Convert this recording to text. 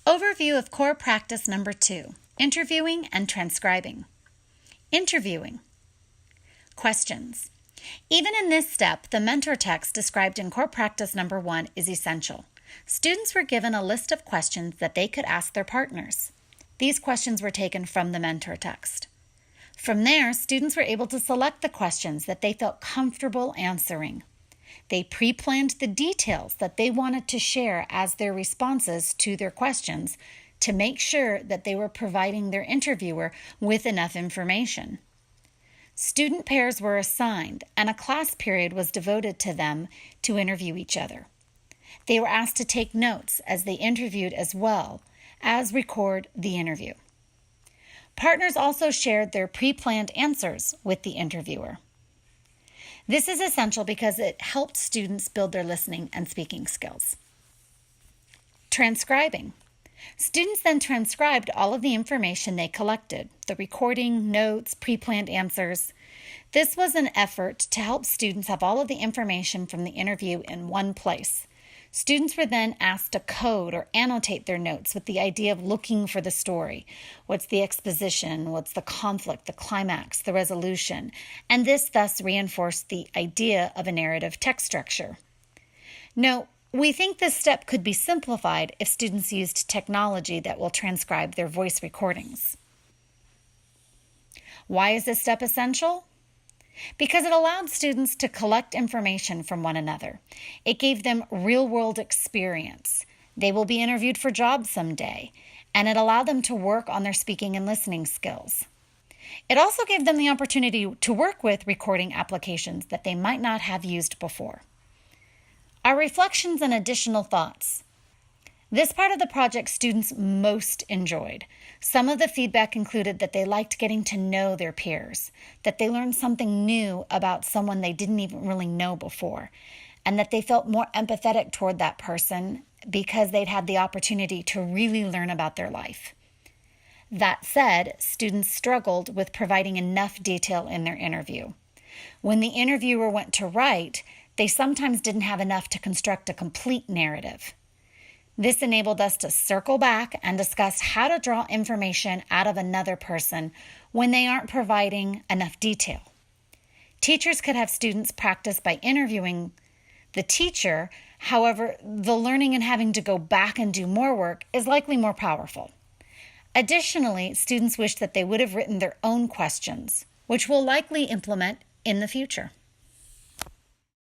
Overview of core practice number 2, interviewing and transcribing. Interviewing. Questions. Even in this step, the mentor text described in core practice number 1 is essential. Students were given a list of questions that they could ask their partners. These questions were taken from the mentor text. From there, students were able to select the questions that they felt comfortable answering. They pre-planned the details that they wanted to share as their responses to their questions to make sure that they were providing their interviewer with enough information. Student pairs were assigned, and a class period was devoted to them to interview each other. They were asked to take notes as they interviewed as well as record the interview. Partners also shared their pre-planned answers with the interviewer. This is essential because it helped students build their listening and speaking skills. Transcribing. Students then transcribed all of the information they collected, the recording, notes, pre-planned answers. This was an effort to help students have all of the information from the interview in one place. Students were then asked to code or annotate their notes with the idea of looking for the story. What's the exposition? What's the conflict, the climax, the resolution? And this thus reinforced the idea of a narrative text structure. Note, we think this step could be simplified if students used technology that will transcribe their voice recordings. Why is this step essential? Because it allowed students to collect information from one another. It gave them real-world experience. They will be interviewed for jobs someday, and it allowed them to work on their speaking and listening skills. It also gave them the opportunity to work with recording applications that they might not have used before. Our reflections and additional thoughts. This part of the project students most enjoyed. Some of the feedback included that they liked getting to know their peers, that they learned something new about someone they didn't even really know before, and that they felt more empathetic toward that person because they'd had the opportunity to really learn about their life. That said, students struggled with providing enough detail in their interview. When the interviewer went to write, they sometimes didn't have enough to construct a complete narrative. This enabled us to circle back and discuss how to draw information out of another person when they aren't providing enough detail. Teachers could have students practice by interviewing the teacher. However, the learning and having to go back and do more work is likely more powerful. Additionally, students wish that they would have written their own questions, which we'll likely implement in the future.